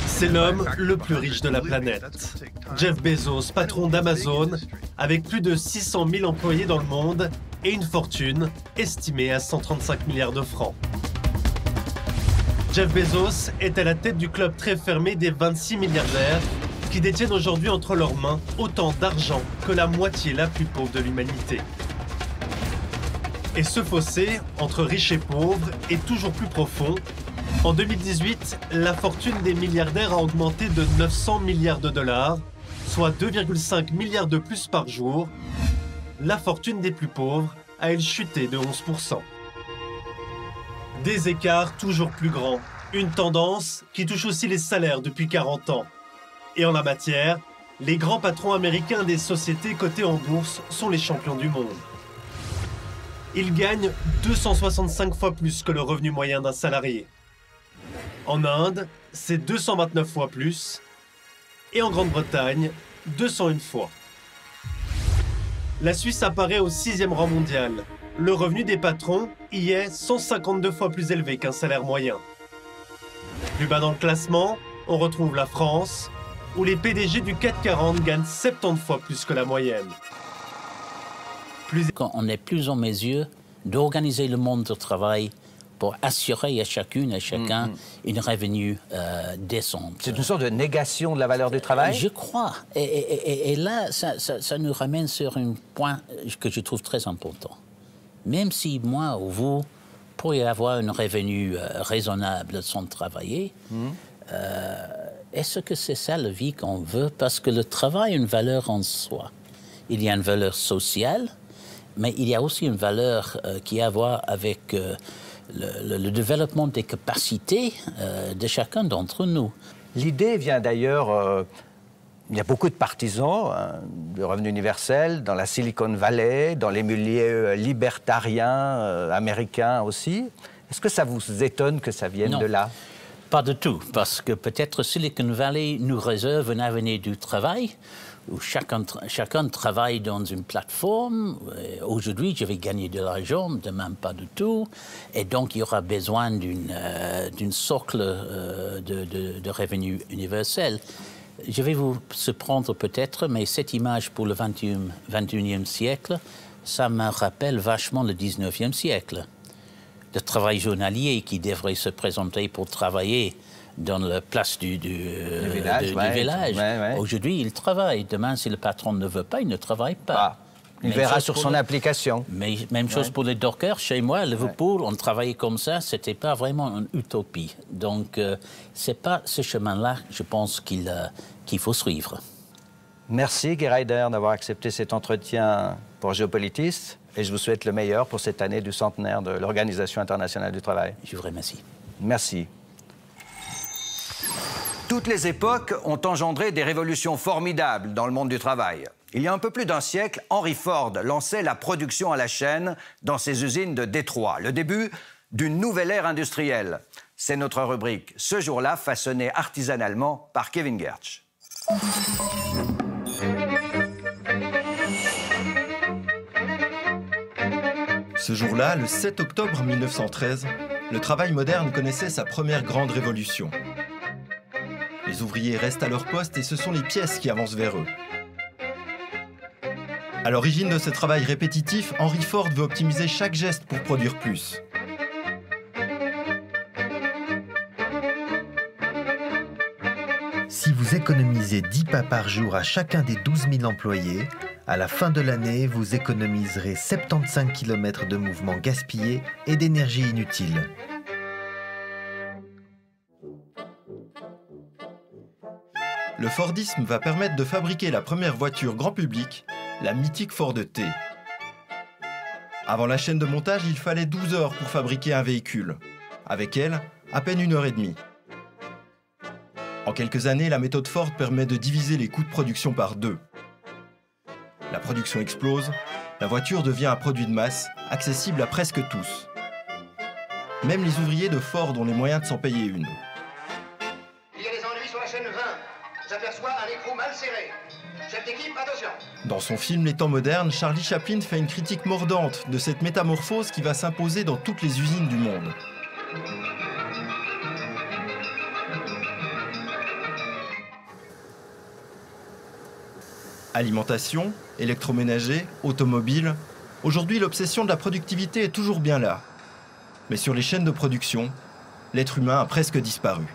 C'est l'homme le plus riche de la planète. Jeff Bezos, patron d'Amazon, avec plus de 600 000 employés dans le monde et une fortune estimée à 135 milliards de francs. Jeff Bezos est à la tête du club très fermé des 26 milliardaires qui détiennent aujourd'hui entre leurs mains autant d'argent que la moitié la plus pauvre de l'humanité. Et ce fossé entre riches et pauvres est toujours plus profond. En 2018, la fortune des milliardaires a augmenté de 900 milliards de dollars, soit 2,5 milliards de plus par jour. La fortune des plus pauvres a, elle, chuté de 11%. Des écarts toujours plus grands, une tendance qui touche aussi les salaires depuis 40 ans. Et en la matière, les grands patrons américains des sociétés cotées en bourse sont les champions du monde. Ils gagnent 265 fois plus que le revenu moyen d'un salarié. En Inde, c'est 229 fois plus. Et en Grande-Bretagne, 201 fois. La Suisse apparaît au 6e rang mondial. Le revenu des patrons y est 152 fois plus élevé qu'un salaire moyen. Plus bas dans le classement, on retrouve la France, où les PDG du CAC 40 gagnent 70 fois plus que la moyenne. Quand on est plus en mesure d'organiser le monde du travail pour assurer à chacune et à chacun une revenu décente. C'est une sorte de négation de la valeur du travail? Je crois. Et là, ça nous ramène sur un point que je trouve très important. Même si moi ou vous pourriez avoir un revenu raisonnable sans travailler, est-ce que c'est ça la vie qu'on veut? Parce que le travail a une valeur en soi. Il y a une valeur sociale, mais il y a aussi une valeur qui a à voir avec le développement des capacités de chacun d'entre nous. L'idée vient d'ailleurs, il y a beaucoup de partisans du revenu universel dans la Silicon Valley, dans les milieux libertariens américains aussi. Est-ce que ça vous étonne que ça vienne de là? Pas du tout, parce que peut-être Silicon Valley nous réserve un avenir du travail, où chacun travaille dans une plateforme. Aujourd'hui, je vais gagner de l'argent, demain pas du tout. Et donc, il y aura besoin d'une socle de revenus universel. Je vais vous surprendre peut-être, mais cette image pour le 21e siècle, ça me rappelle vachement le 19e siècle. Le travail journalier qui devrait se présenter pour travailler dans la place du village. Ouais. Aujourd'hui, il travaille. Demain, si le patron ne veut pas, il ne travaille pas. Ah, il verra sur son application. Mais même chose pour les dockers. Chez moi, à Liverpool, on travaillait comme ça. Ce n'était pas vraiment une utopie. Donc, ce n'est pas ce chemin-là, je pense, qu'il faut suivre. Merci, Guy Ryder, d'avoir accepté cet entretien pour Géopolitis. Et je vous souhaite le meilleur pour cette année du centenaire de l'Organisation internationale du travail. Je vous remercie. Merci. Toutes les époques ont engendré des révolutions formidables dans le monde du travail. Il y a un peu plus d'un siècle, Henry Ford lançait la production à la chaîne dans ses usines de Détroit. Le début d'une nouvelle ère industrielle. C'est notre rubrique Ce jour-là, façonnée artisanalement par Kevin Gertsch. Ce jour-là, le 7 octobre 1913, le travail moderne connaissait sa première grande révolution. Les ouvriers restent à leur poste et ce sont les pièces qui avancent vers eux. À l'origine de ce travail répétitif, Henry Ford veut optimiser chaque geste pour produire plus. Si vous économisez 10 pas par jour à chacun des 12 000 employés, à la fin de l'année, vous économiserez 75 km de mouvements gaspillés et d'énergie inutile. Le Fordisme va permettre de fabriquer la première voiture grand public, la mythique Ford T. Avant la chaîne de montage, il fallait 12 heures pour fabriquer un véhicule. Avec elle, à peine 1h30. En quelques années, la méthode Ford permet de diviser les coûts de production par 2. La production explose, la voiture devient un produit de masse, accessible à presque tous. Même les ouvriers de Ford ont les moyens de s'en payer une. Il y a des ennuis sur la chaîne 20. J'aperçois un écrou mal serré. Chef d'équipe, attention. Dans son film Les temps modernes, Charlie Chaplin fait une critique mordante de cette métamorphose qui va s'imposer dans toutes les usines du monde. Alimentation, électroménager, automobile. Aujourd'hui, l'obsession de la productivité est toujours bien là. Mais sur les chaînes de production, l'être humain a presque disparu.